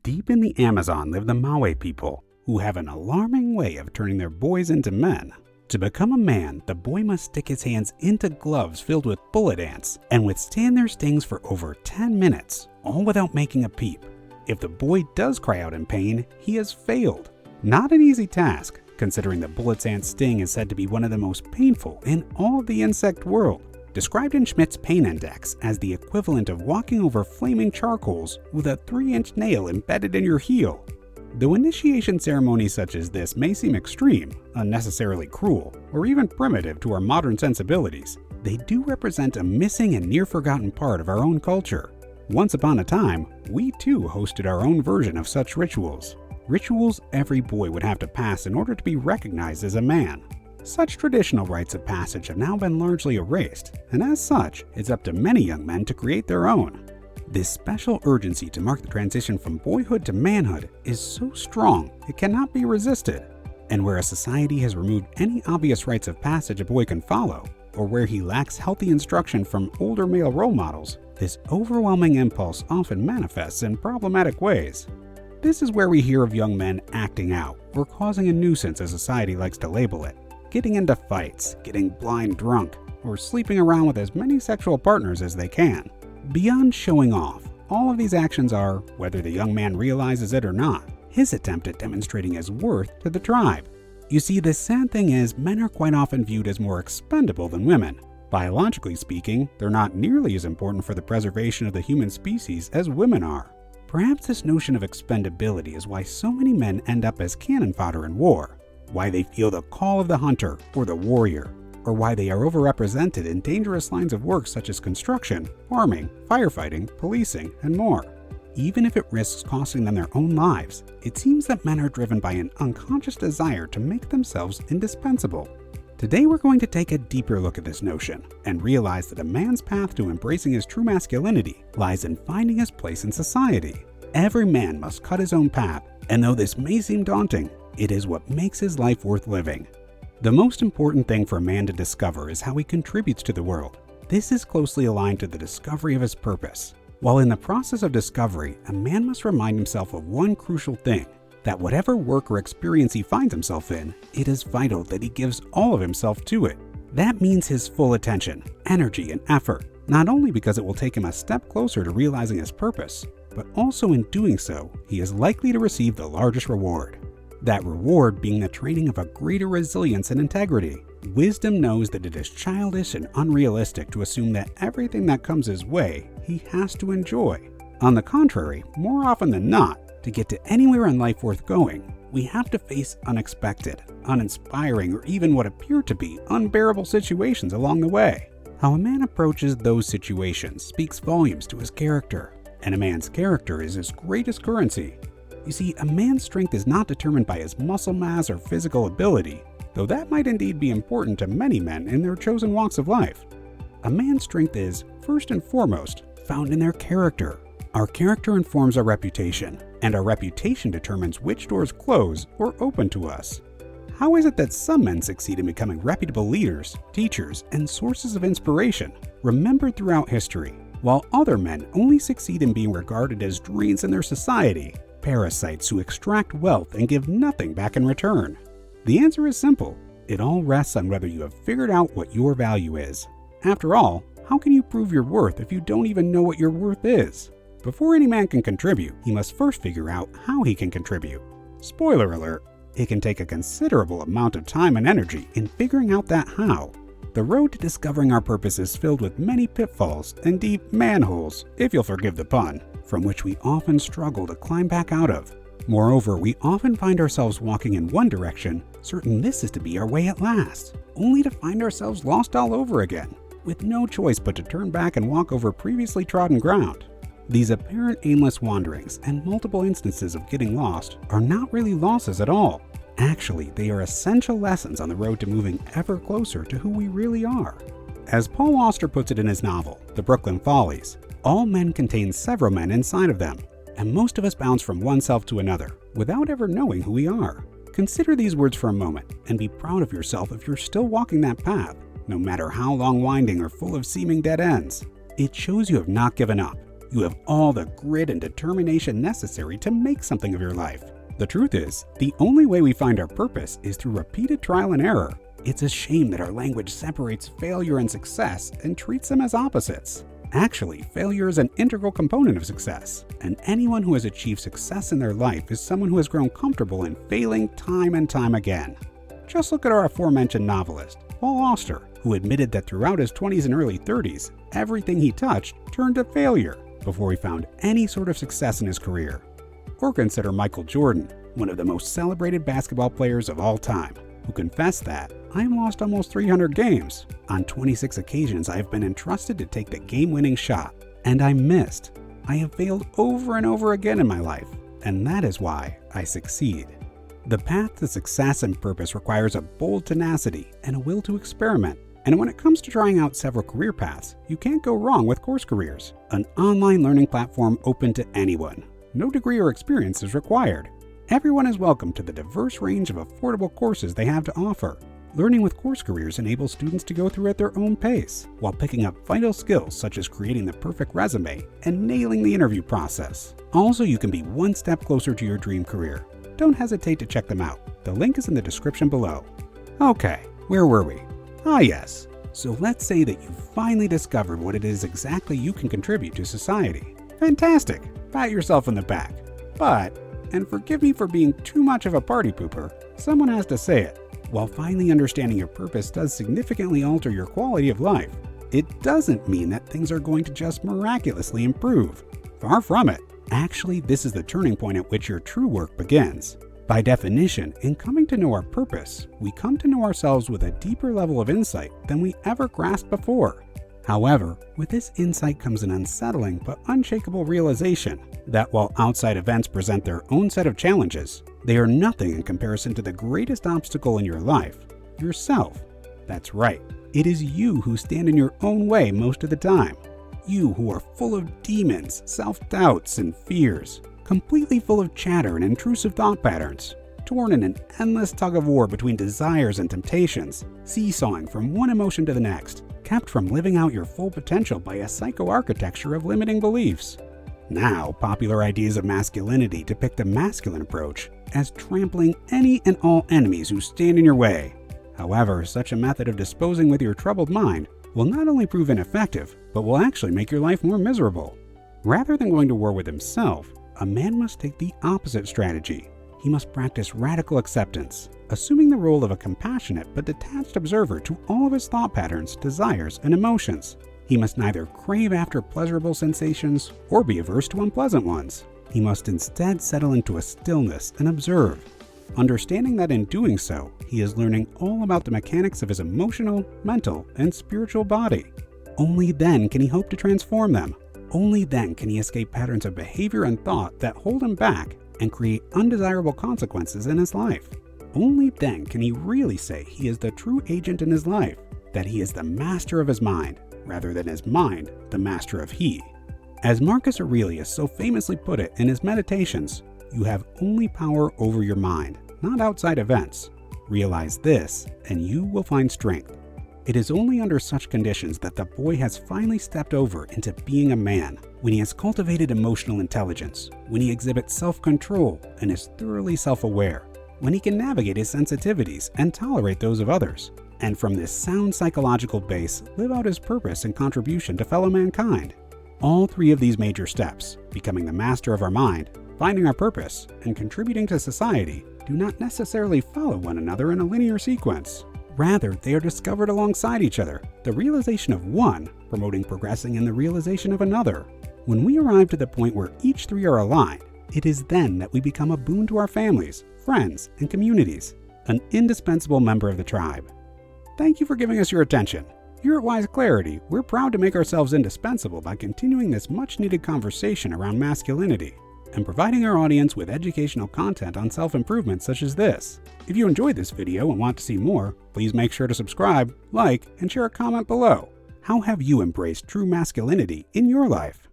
Deep in the Amazon live the Maui people, who have an alarming way of turning their boys into men. To become a man, the boy must stick his hands into gloves filled with bullet ants and withstand their stings for over 10 minutes, all without making a peep. If the boy does cry out in pain, he has failed. Not an easy task, considering the bullet's ant sting is said to be one of the most painful in all of the insect world. Described in Schmidt's Pain Index as the equivalent of walking over flaming charcoals with a 3-inch nail embedded in your heel. Though initiation ceremonies such as this may seem extreme, unnecessarily cruel, or even primitive to our modern sensibilities, they do represent a missing and near-forgotten part of our own culture. Once upon a time, we too hosted our own version of such rituals. Rituals every boy would have to pass in order to be recognized as a man. Such traditional rites of passage have now been largely erased, and as such, it's up to many young men to create their own. This special urgency to mark the transition from boyhood to manhood is so strong it cannot be resisted. And where a society has removed any obvious rites of passage a boy can follow, or where he lacks healthy instruction from older male role models, this overwhelming impulse often manifests in problematic ways. This is where we hear of young men acting out, or causing a nuisance as society likes to label it. Getting into fights, getting blind drunk, or sleeping around with as many sexual partners as they can. Beyond showing off, all of these actions are, whether the young man realizes it or not, his attempt at demonstrating his worth to the tribe. You see, the sad thing is, men are quite often viewed as more expendable than women. Biologically speaking, they're not nearly as important for the preservation of the human species as women are. Perhaps this notion of expendability is why so many men end up as cannon fodder in war. Why they feel the call of the hunter or the warrior, or why they are overrepresented in dangerous lines of work such as construction, farming, firefighting, policing, and more. Even if it risks costing them their own lives, it seems that men are driven by an unconscious desire to make themselves indispensable. Today we're going to take a deeper look at this notion and realize that a man's path to embracing his true masculinity lies in finding his place in society. Every man must cut his own path, and though this may seem daunting, it is what makes his life worth living. The most important thing for a man to discover is how he contributes to the world. This is closely aligned to the discovery of his purpose. While in the process of discovery, a man must remind himself of one crucial thing, that whatever work or experience he finds himself in, it is vital that he gives all of himself to it. That means his full attention, energy, and effort, not only because it will take him a step closer to realizing his purpose, but also in doing so, he is likely to receive the largest reward. That reward being the training of a greater resilience and integrity. Wisdom knows that it is childish and unrealistic to assume that everything that comes his way, he has to enjoy. On the contrary, more often than not, to get to anywhere in life worth going, we have to face unexpected, uninspiring, or even what appear to be unbearable situations along the way. How a man approaches those situations speaks volumes to his character, and a man's character is his greatest currency. You see, a man's strength is not determined by his muscle mass or physical ability, though that might indeed be important to many men in their chosen walks of life. A man's strength is, first and foremost, found in their character. Our character informs our reputation, and our reputation determines which doors close or open to us. How is it that some men succeed in becoming reputable leaders, teachers, and sources of inspiration, remembered throughout history, while other men only succeed in being regarded as drains in their society? Parasites who extract wealth and give nothing back in return? The answer is simple. It all rests on whether you have figured out what your value is. After all, how can you prove your worth if you don't even know what your worth is? Before any man can contribute, he must first figure out how he can contribute. Spoiler alert, it can take a considerable amount of time and energy in figuring out that how. The road to discovering our purpose is filled with many pitfalls and deep manholes, if you'll forgive the pun, from which we often struggle to climb back out of. Moreover, we often find ourselves walking in one direction, certain this is to be our way at last, only to find ourselves lost all over again, with no choice but to turn back and walk over previously trodden ground. These apparent aimless wanderings and multiple instances of getting lost are not really losses at all. Actually, they are essential lessons on the road to moving ever closer to who we really are. As Paul Auster puts it in his novel, The Brooklyn Follies, all men contain several men inside of them, and most of us bounce from one self to another without ever knowing who we are. Consider these words for a moment and be proud of yourself if you're still walking that path, no matter how long winding or full of seeming dead ends. It shows you have not given up. You have all the grit and determination necessary to make something of your life. The truth is, the only way we find our purpose is through repeated trial and error. It's a shame that our language separates failure and success and treats them as opposites. Actually, failure is an integral component of success, and anyone who has achieved success in their life is someone who has grown comfortable in failing time and time again. Just look at our aforementioned novelist, Paul Auster, who admitted that throughout his 20s and early 30s, everything he touched turned to failure before he found any sort of success in his career. Or consider Michael Jordan, one of the most celebrated basketball players of all time, who confessed that, "I've lost almost 300 games. On 26 occasions I have been entrusted to take the game-winning shot, and I missed. I have failed over and over again in my life, and that is why I succeed." The path to success and purpose requires a bold tenacity and a will to experiment. And when it comes to trying out several career paths, you can't go wrong with Course Careers, an online learning platform open to anyone. No degree or experience is required. Everyone is welcome to the diverse range of affordable courses they have to offer. Learning with Course Careers enables students to go through at their own pace, while picking up vital skills such as creating the perfect resume and nailing the interview process. Also, you can be one step closer to your dream career. Don't hesitate to check them out. The link is in the description below. Okay, where were we? Ah yes, so let's say that you finally discovered what it is exactly you can contribute to society. Fantastic! Pat yourself on the back. But, and forgive me for being too much of a party pooper, someone has to say it. While finally understanding your purpose does significantly alter your quality of life, it doesn't mean that things are going to just miraculously improve. Far from it. Actually, this is the turning point at which your true work begins. By definition, in coming to know our purpose, we come to know ourselves with a deeper level of insight than we ever grasped before. However, with this insight comes an unsettling but unshakable realization that while outside events present their own set of challenges, they are nothing in comparison to the greatest obstacle in your life, yourself. That's right, it is you who stand in your own way most of the time. You who are full of demons, self-doubts, and fears, completely full of chatter and intrusive thought patterns, torn in an endless tug-of-war between desires and temptations, seesawing from one emotion to the next, kept from living out your full potential by a psychoarchitecture of limiting beliefs. Now, popular ideas of masculinity depict the masculine approach as trampling any and all enemies who stand in your way. However, such a method of disposing with your troubled mind will not only prove ineffective, but will actually make your life more miserable. Rather than going to war with himself, a man must take the opposite strategy. He must practice radical acceptance, assuming the role of a compassionate but detached observer to all of his thought patterns, desires, and emotions. He must neither crave after pleasurable sensations or be averse to unpleasant ones. He must instead settle into a stillness and observe, understanding that in doing so, he is learning all about the mechanics of his emotional, mental, and spiritual body. Only then can he hope to transform them. Only then can he escape patterns of behavior and thought that hold him back and create undesirable consequences in his life. Only then can he really say he is the true agent in his life, that he is the master of his mind, rather than his mind the master of he. As Marcus Aurelius so famously put it in his Meditations, you have only power over your mind, not outside events. Realize this, and you will find strength. It is only under such conditions that the boy has finally stepped over into being a man, when he has cultivated emotional intelligence, when he exhibits self-control and is thoroughly self-aware, when he can navigate his sensitivities and tolerate those of others, and from this sound psychological base live out his purpose and contribution to fellow mankind. All three of these major steps, becoming the master of our mind, finding our purpose, and contributing to society, do not necessarily follow one another in a linear sequence. Rather, they are discovered alongside each other, the realization of one promoting progressing in the realization of another. When we arrive to the point where each three are aligned, it is then that we become a boon to our families, friends, and communities, an indispensable member of the tribe. Thank you for giving us your attention. Here at Wise Clarity, we're proud to make ourselves indispensable by continuing this much-needed conversation around masculinity and providing our audience with educational content on self-improvement such as this. If you enjoyed this video and want to see more, please make sure to subscribe, like, and share a comment below. How have you embraced true masculinity in your life?